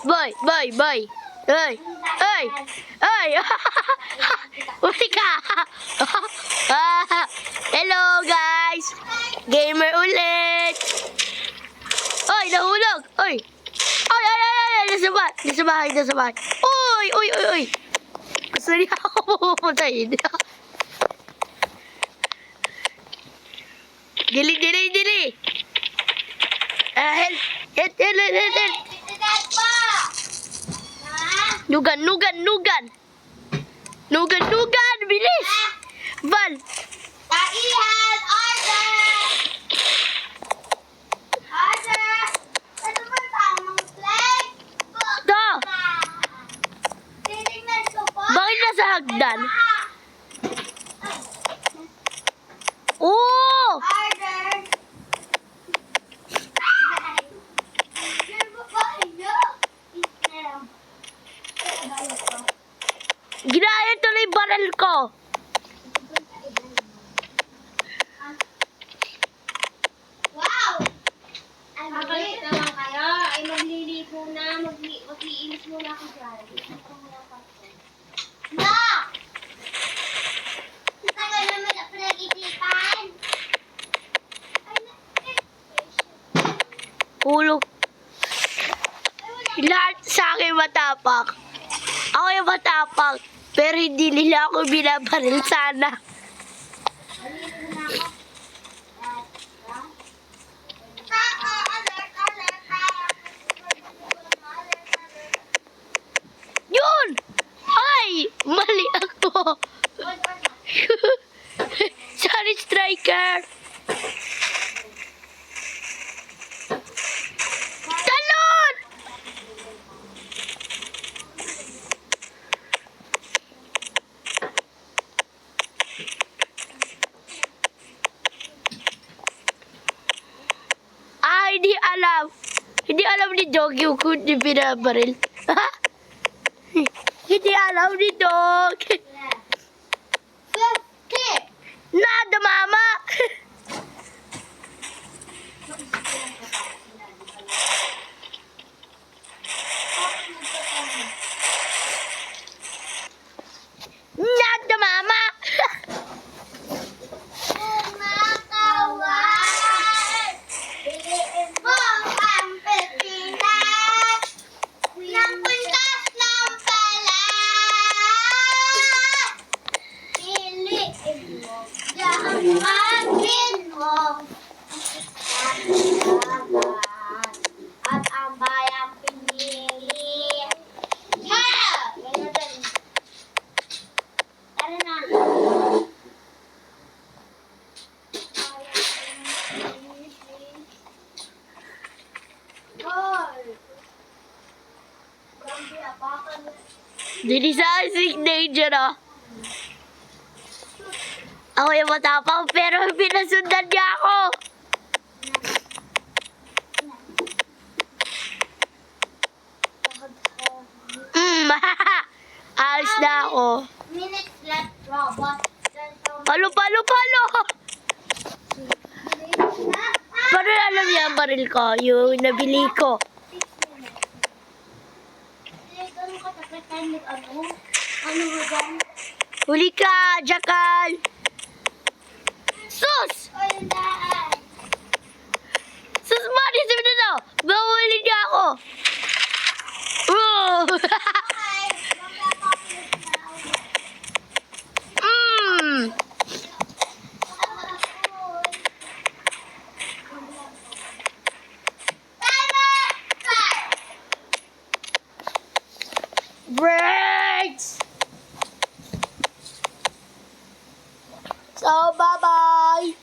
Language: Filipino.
Boy! Boy! Ay! Ay! Ay! Uli ka! Hello guys! Gamer ulit! Ay! Nahulog! Ay! Ay! Nasa bahay! Uy! Gusto niya ako puputayin. Dili! Help! Nugan! Bilis! Val! Taihan! Order! Ano ba tamang flag? To! Titingnan ko po. Bakit nasa hagdan? Oo! Order! Yan ba ba inyo? Ginaya tuloy yung baril ko. Wow! Ay, Babalik naman kayo. Ay, magliligo na. Mag-iinis muna ako dyan. No! Ang tagal naman na pinag-isipan. Hulog. Lahat sa akin matapak. Ako yung matapak. Pero hindi nila ako binabaril sana. Yun! Ay! Mali ako. Sorry, striker. Talon! Hindi alam. Hindi alam ni Dog yung kung di binabaril. Hindi alam ni Dog. Nada, mama. Nada, mama. Kumakawan! Piliin mo ang Pilipinas ng puntas ng palas! Piliin mo damagin mo at ang bayang pinili. Yeah! Ganyan din. Tara na. Dili sa signature, oh. Ako yung matapang pero pinasundan niya ako. Alis na ako. Minutes left, robot. Palo! Paano alam niya ang baril ko? Yung nabili ko. Gano'n ka tapitan ng ano? Ano ba dyan? Huli ka, Jackal! Sus! Ayun na. Sus, Mari, sabi na daw! Bahuli niya ako! Oh! Okay, magpapakulit na ako. Breaks! So, bye-bye!